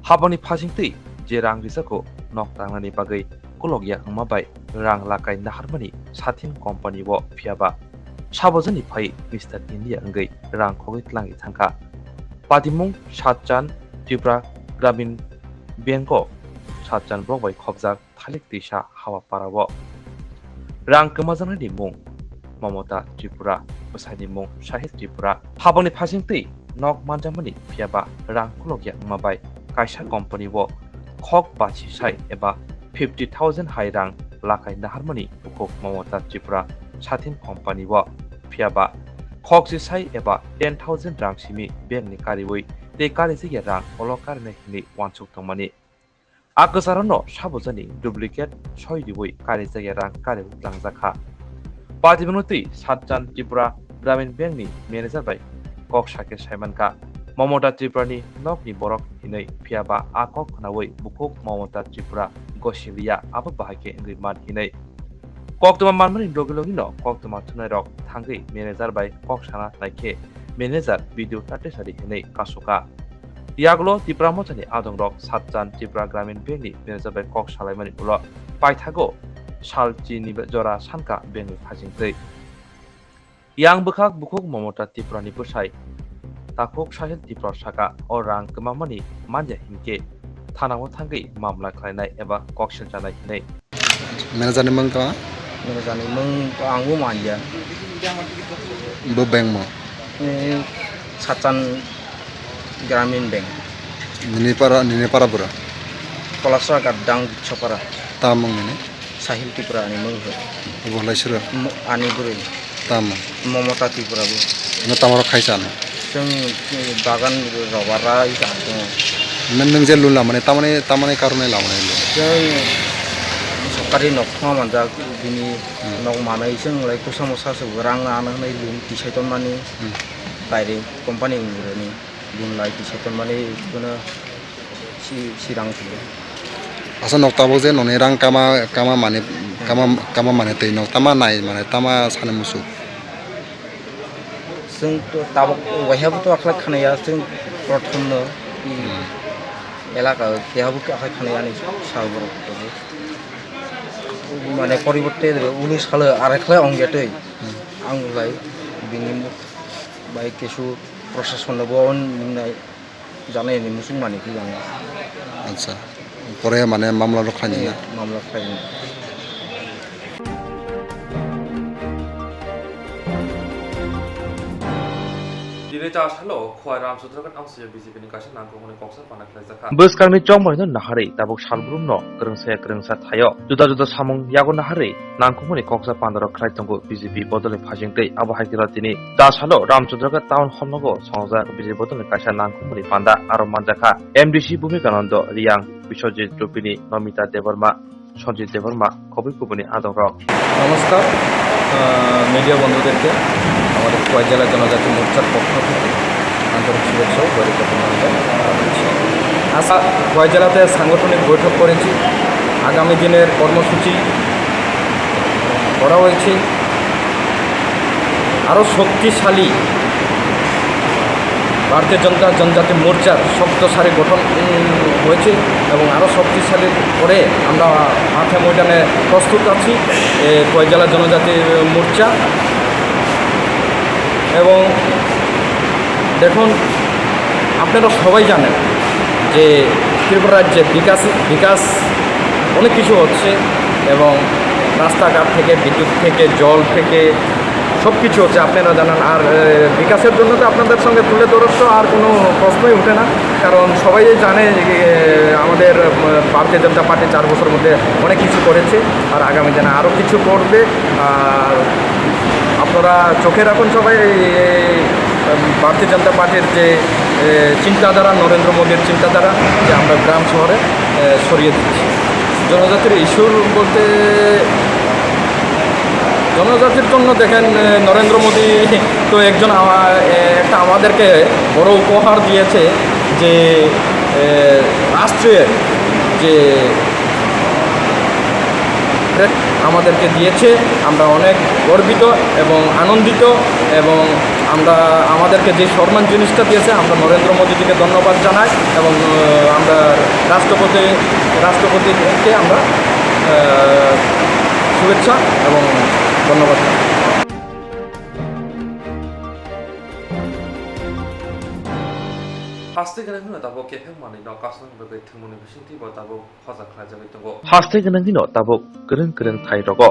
haponi phasingti je rang rizako nok tangnani bagai kologya hangmabai rang lakai naharmani satin company wo phiaba sabojani phai Mr India ngai rang khogai tlangi thangka Patimung Satchan Tripura Gramin Benko Satchan Brokbai Khobjak Thalik Tisha Hawa Parawo Rang Kemazana ni Mung Mamota Tripura Basani Mung Shahid Tripura Haboni Phasingti Nok Manjamani Phiaba Rang Kulogya Mabai Kaisa Company wo Khok Bachi Sai eba 50,000 Hai Rang Lakai Naharmani Bukok Mamota Tripura Satin Company wo Phiaba Khoksi sai eba 10,000 rang simi bank ni kariwoi te karisi ya rang olokar ne hini wansuk tongmani akasarano sabojani duplicate soi diwoi karisi ya rang kariw langjakha patibinuti Satchan Tripura Gramin Bank ni manager bai Kok Shake Saimanka Mamota Tripura ni nok ni borok hinai phiaba akok khnawoi bukok Mamota Tripura Gosilia aba bahake ingriman hinai Koktwma manmani logi no Koktwma thunai rok thangai manager bai koksana naikhe manager video tatesari hinai kasuka yaglo Tripura mochani adong rok Satchan Tripura Gramin Bank ni manager bai kok salaimani ulo paithago salchi ni jora sanka bank ni phajingtei yang bukhak bukhok Mamota Tripura ni pusai takok Shahid Tripura saka orang kemamani manja hingke thanao thangai mamla khlainai eba koksil janai hinai manager ni mangka Menjadi menganggu manja. Bebeng mo. Ini Satchan Gramin Bank. Ini para bura. Kolasa kadang chopara. Tamang ini. Sahil Tripura ini menghu. Boleh suruh. Ani buri. Tamang. Mamota Tripura bu. Ini tamar kaisan. Seng bagan rawara itu ada. Neng je lula mana tamane karunai lama ini. Seng kari nok manja ini nok mana iseng mulai kusamosa seberang anak nai lum tisaiton mani bayre company ini lum lai tisaiton mani guna sirang tu asa nok tabo je noni rang kama mane tei nok tama nai mane tama sane musu seng tabo wahab tu akhlak khanaya seng prothom no elaka wahab akhlak khanaya ni sabro মানে পরিবর্তে উনি সালে আরেকলাই অঙ্গেটে আংলাই বিনি by কিছু প্রশাসন বন নিনাই জানাই নি মুসলমানি কি জানা আচ্ছা পরে মানে মামলা রখানি না মামলা ফাইনি Tini Chashalo, Khoi Ramsudrakan Amsi BJP Nikasha Nankoni Koksa Panakazaka. Buskarmi Chongmoino Nahari, Tabuk Shalbrumno, Krungsa Tayo, Juda Samung Yago Nahari, Nankoni Koksa Pandaro Kraitongo, BJP Bodoli Pajinte, Abahakiratini, Dashalo, Ramsudraka Town Honogo, Sonza, BJP Bodoli Kasha Nankoni Panda, Aromanjaka, MDC Bumikanando, Riang, Bishojit Jupini, Nomita Devarma, Shojit Devarma, Kopikubuni Adoro. নমস্কার media বন্ধুদেরকে আমাদের খোয়াই জেলা জনজাতি মোর্চার পক্ষ থেকে আন্তরিক শুভেচ্ছা ও পরিকল্পনা জানাচ্ছি। আজকে খোয়াই জেলাতে সাংগঠনিক বৈঠক করেছি, আগামী দিনের কর্মসূচি করা হয়েছে, আরও শক্তিশালী ভারতীয় জনজাতি মোর্চার শক্তশালী গঠন হয়েছে এবং আরও শক্তিশালী করে আমরা মাঠে ময়দানে প্রস্তুত আছি খোয়াই জেলা জনজাতি মোর্চা। এবং দেখুন, আপনারা সবাই জানেন যে ত্রিপুরা রাজ্যে বিকাশ অনেক কিছু হচ্ছে এবং রাস্তাঘাট থেকে বিদ্যুৎ থেকে জল থেকে সব কিছু হচ্ছে, আপনারা জানান। আর বিকাশের জন্য তো আপনাদের সঙ্গে তুলে ধরার তো আর কোনো প্রশ্নই ওঠে না, কারণ সবাই জানে আমাদের ভারতীয় জনতা পার্টি 4 বছরের মধ্যে অনেক কিছু করেছে আর আগামী দিনে আরও কিছু করবে। আর আপনারা চোখে রাখুন সবাই ভারতীয় জনতা পার্টির যে চিন্তাধারা, নরেন্দ্র মোদীর চিন্তাধারা, যে আমরা গ্রাম শহরে সরিয়ে দিচ্ছি। জনজাতির ইস্যু বলতে জনজাতির জন্য দেখেন নরেন্দ্র মোদী তো একটা আমাদেরকে বড় উপহার দিয়েছে, যে রাষ্ট্রের যে আমাদেরকে দিয়েছে। আমরা অনেক গর্বিত এবং আনন্দিত এবং আমাদেরকে যে সম্মান জিনিসটা দিয়েছে, আমরা নরেন্দ্র মোদীজিকে ধন্যবাদ জানাই এবং আমরা রাষ্ট্রপতিকে আমরা শুভেচ্ছা এবং ধন্যবাদ। Hastigana Tabo Kepeng Money, no Castle, but the Timunity, but Tabo Hosa Klajago. Hastegano Tabuk, Grin Tairogo,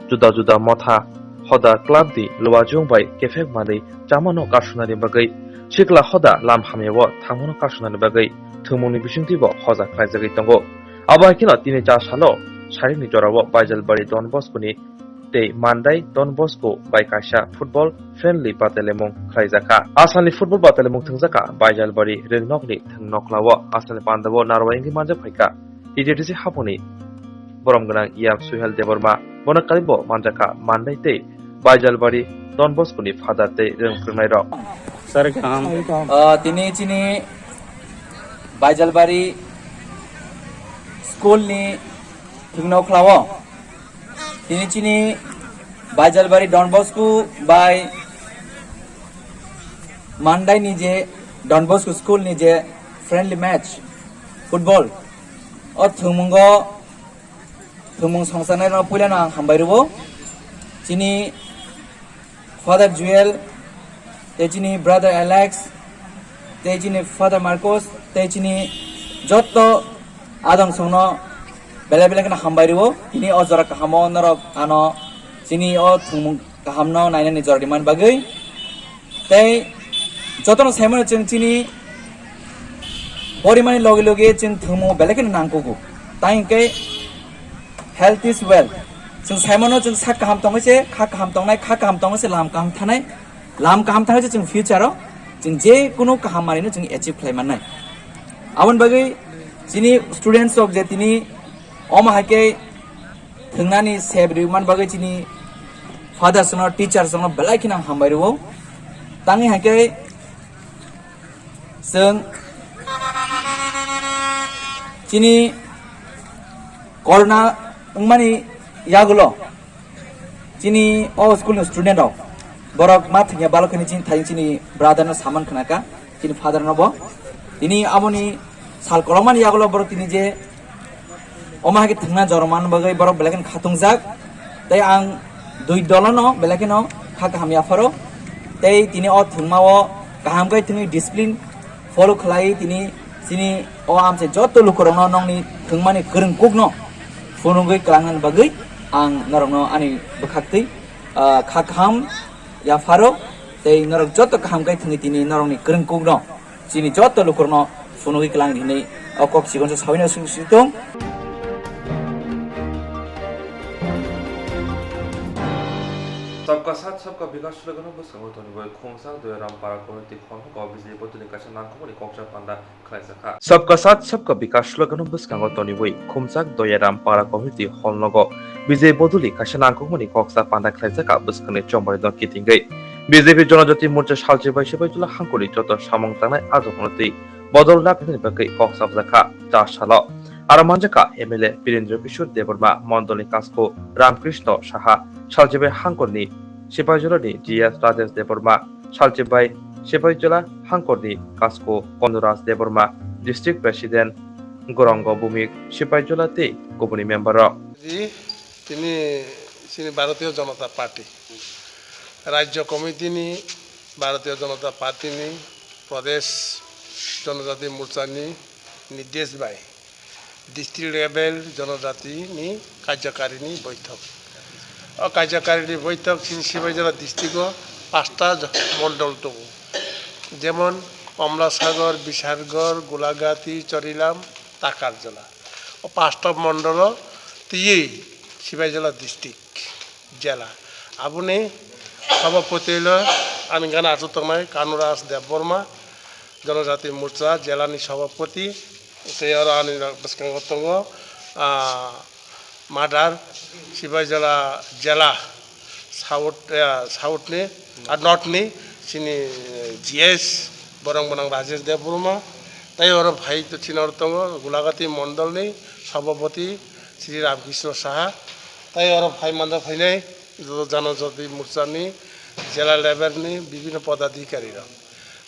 Juda Mota, Hoda Klabdi, Luajung by Kefek Madi, Jamano Kashunari Bagay, Shikla Hoda, Lam Hamewa, Tamono Kashunari Bagay, Tumuni Bishintibo, Hosa Klajago. Abakina Tini Jashalo, Sharini Jorawa, Bajal Bari Don Bosconi. Day Monday Don Bosco by Kasha Football Friendly Batelemong Kraizaka. Asali Football Batelemong Tungzaka by Jalbari Renogni Noklawa Asali Pandavo Narwaingi Manjapika. Idiocy Haponi Boromganang Yam Suhel Devorma Bonakalibo Manjaka Monday Day by Jalbari Don Bosco ni Father Day Renkrinairo. তিনি চিনি বাইজালবাড়ি স্কুলনি নকলাও তিনি চিনি Baijalbari Don Bosco by মান্ডাই নিজে Don Bosco school নিজে friendly match football ও থুমুং সংসানের পুইলানা হামবাইরবো চিনি father Jewel তে চিনি brother Alex তে চিনি ফাদার মার্কোস তে চিনি যত আদম সংনো বেলা বেলা কেন হামবাইরবো তিনি অজরা কাহামো নরক আনো চিনি ও থুমুং কাহামনো নাইনানি জরাদিমান বাগৈ তাই যতন সাইমন চিনি পরিমাণে লগে লগে চিন থুমু বেলা কেন নাংকুগু তাইকে হেলথ ইজ ওয়েল जों साइमनो जों सा गाहाम दंसे खा गाहाम दंनाय खा गाहाम दंसे लाम गाहाम थानाय जों फ्यूचाराव जों जे कुनु गाहाम मारिनो जों एचिव खालामनाय आवन बागै जिनि स्टुडेन्ट्स अफ जे तिनि अमाहाके थंनानि सेब्रिमान बागै जिनि फादार्स न टीचर्स न बेलायखिना हामबायरो तांनि हाके जों जिनि करना मानि यागुलो चिनी ओ स्कूल स्टूडेंट हो बरक माथ या बालकनी चिन थाई चिनी ब्रादर न सामान खनाका चिनी फादर न बो तिनी आबोनी साल कलमान यागुलो बरक तिनी जे ओमा के थंगना जरमान बगै बरक बेलाकेन खातुंजाक तै आं दुई दलन बेलाकेन खाका हम याफारो तै तिनी ओ थंगमाओ गाहाम गै तिनी डिसिप्लिन फलो खलाई तिनी चिनी ओ आमसे जत्तो लुखरंग नंगनि थंगमानि गोरों कुगनो फुनुगै क्लांगन बगै आं नरनो आनि बखाक्ति खाखाम या pharaoh tei norok joto kaham kai thungi tini norok ni kereng kugno chini joto lukurno funugui kelang dini okok sigon sa sawino situng सबका साथ सबका विकास स्लोगान बसंगो तोनिबो खोमसाग दोयराम पारा कमिटी खनहक बिजली बदुनि कासे नांगखमनि कक्सा पान्दा खलायजाखा सबका साथ सबका विकास स्लोगान बसंगो तोनिबो खोमसाग दोयराम पारा कमिटी हलनगो बिजली बदुनि कासे नांगखमनि कक्सा पान्दा खलायजाखा बसखने चम्बरी दं किथिंगै বিজেপি জনজাতি মোর্চা সালচে বাইসে হাঙ্কুরি যত সামং তানাই আজহনতি বদল লাভের বাকি কক্সাবজাখা 4 সাল আর মানজাকা এমএলএ বীরেন্দ্র কিশোর দেববর্মা মন্ডলী কাসকো রামকৃষ্ণ সাহা সালচেবাই হাঙ্করনি সিপাহীজলানি জিএস রাজেশ দেববর্মা সালচেবাই সিপাহীজলা হাঙ্করনি কাসকো কন্দরাজ দেববর্মা ডিস্ট্রিক্ট প্রেসিডেন্ট গৌরঙ্গ ভৌমিক সিপাহীজলাতে গোপনী মেম্বার তিনি ভারতীয় জনতা পার্টি राज्य कमिटी नि भारतीय जनता पार्टी नि प्रदेश जनजाति मोर्चा नि निर्देश बाय डिस्ट्रिक्ट लेवल जनजाति नि कार्यकारिणी बैठक और कार्यकारिणी बैठक सिपाहीजला डिस्ट्रिक्ट 5टा मंडल दं जेमन कमलासागर बिसारगढ़ गोलाघाटी चरिलाम ताकारजला और 5टा मंडल तिये सिपाहीजला डिस्ट्रिक्ट जला आबुने सभापति आनी गाना आचु तंगनाय कानुराज देबबर्मा जनजाति मोर्चा जिलानि सभापति और आनी बसकांग तंग मादार सिपाहीजला जिला साउथनि नर्थनि सिनि जीएस बरंग बनंग राजेश देबबर्मा ताई और भाई तो चिनर तंग गोलाघाटी मंडलनि सभापति श्री रामकृष्ण साहा ताई और भाई मानदा फैनाय जनजाति मोर्चानि जिला लेभेलनि विभिन्न पदाधिकारी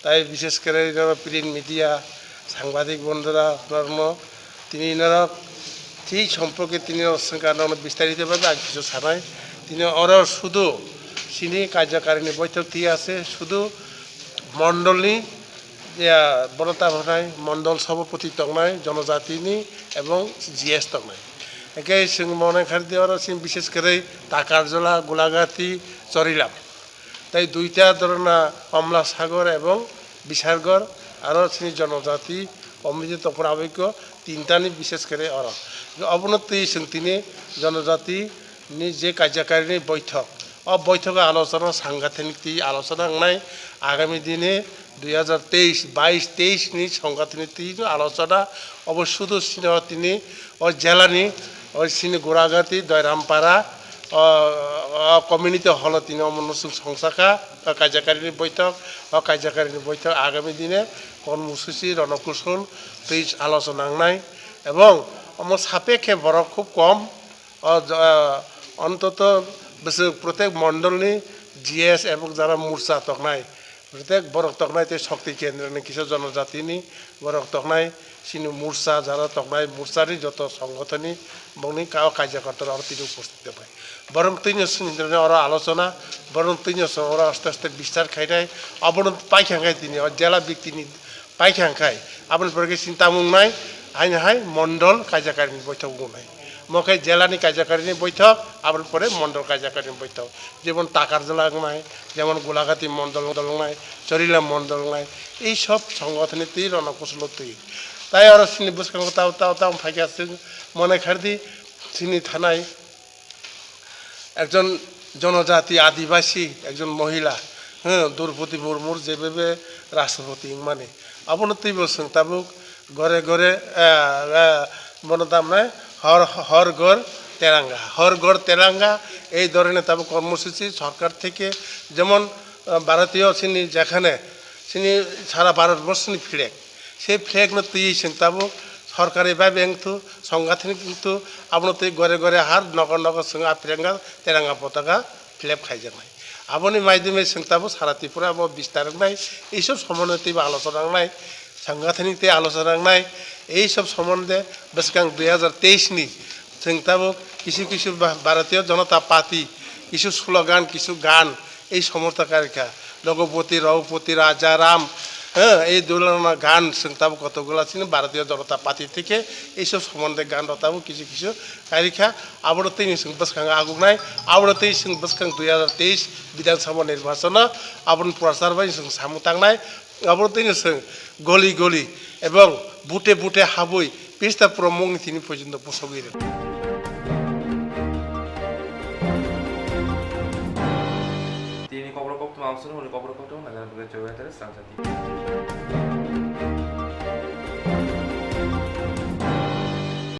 ताई विशेष करे प्रिंट मीडिया सांबादिक बंधुरा তিনি সেই সম্পর্কে তিনি বিস্তারিতভাবে আগে কিছু জানায় তিনি ওরা শুধু সিনি কার্যকারিণী বৈঠক দিয়ে আছে শুধু মন্ডলী বড়তা ভাই মন্ডল সভাপতি তংনায় জনজাতিনি এবং জিএস তংনায় একে মনে খাদ্য বিশেষ করে তাকারজলা গোলাঘাটি চরিলাম তাই দুইটা ধরনের কমলাসাগর এবং বিসারগড় আর জনজাতি কমিটি তখন আবৈক্য তিনটানি বিশেষ করে ওরা অবনতি তিনি জনজাতি যে কার্যকারিণী বৈঠক বৈঠকে আলোচনা সাংগঠনিক আলোচনা নাই আগামী দিনে 2023 নি সাংগঠনিক আলোচনা অবশ্য তিনি ও জেলানি ওই সিনি গোড়াঘাটি দয়রামপাড়া কমিউনিটি হল তিনি অমনসুং সংসাখা কার্যকারিণী বৈঠক আগামী দিনে কর্মসূচি রণকৌশল তৈ আলোচনা নাই এবং আমার সাপেক্ষে বড় খুব কম অন্তত প্রত্যেক মন্ডলনি জিএস এবং যারা মোর্চা তকনাই প্রত্যেক বরক তকনাই শক্তি কেন্দ্র কিছু জনজাতিনি বরক তকনাই সিনি মোর্চা যারা তকনাই মোর্চারি যত সংগঠনী বংনি কাও কার্যকর্তারা তিনি উপস্থিত পায় বরং তিনি ওরা আলোচনা বরং তিনি ওরা আস্তে আস্তে বিস্তার খাইনায় অবনত পাইখাঙ্গায় তিনি জেলা ব্যক্তি পাইখাঙ্গায় আপনার পরে চিন্তা মুংনাই আইন হাই মন্ডল কার্যকারিণী বৈঠক মুংনাই মকে জেলানি কার্যকারিণী বৈঠক আপনার পরে মন্ডল কার্যকারিণী বৈঠক যেমন তাকারজলা নাই যেমন গোলাঘাটি মন্ডল নাই চরিলাম মন্ডল নাই এইসব সংগঠনীতি রণকৌশল তৈরি তাই আর চিনি বুঝকাঙ্গ তাও ফাঁকে আছে মনে খার্দি চিনি থানায় একজন জনজাতি আদিবাসী একজন মহিলা দ্রৌপদী মুর্মুর যেভাবে রাষ্ট্রপতি মানে অবনতি বলছেন তাবুক ঘরে ঘরে বনতাম নয় হর ঘর তেরাঙ্গা এই ধরনের তাবুক কর্মসূচি সরকার থেকে যেমন ভারতীয় চিনি যেখানে চিনি সারা ভারতবর্ষ ফ্ল্যাগ সেই ফ্ল্যাগ তুইছেন তাবুক সরকারি ভাবে কিন্তু সাংগঠনিক কিন্তু আপনার ঘরে ঘরে হার নগর নগর সঙ্গে আফ্রিকা তেরাঙ্গা পতাকা ফ্ল্যাগ খাই যায় আপনি মাধ্যমে সোংতাবো সারা ত্রিপুরা আমার বিস্তার নাই এইসব সমন্বয় আলোচনা নাই সাংগঠনিক আলোচনা নাই এইসব সম্বন্ধে বেশকাং 2023 নি সোংতাবো কিছু ভারতীয় জনতা পার্টি কিছু স্লোগান কিছু গান এই সমর্থকারিকা রঘুপতি রঘুপতি রাজারাম হ্যাঁ এই দোলনা গান শুনতাম কতগুলো ছিল ভারতীয় জনতা পার্টি থেকে এইসব সম্বন্ধে গান রতাবো কিছু কিছু কারিখা আবারও তিনি বসখাং আগুনাই আবারও তেই বসখাং 2023 বিধানসভা নির্বাচন আবার প্রচার বাই সামু থাকনায় আবারও তিনি গলি গলি এবং বুটে বুটে হাবই পেস্তা প্রমঙ্গি তিনি পর্যন্ত বসগিরে Koktwma Swrangchati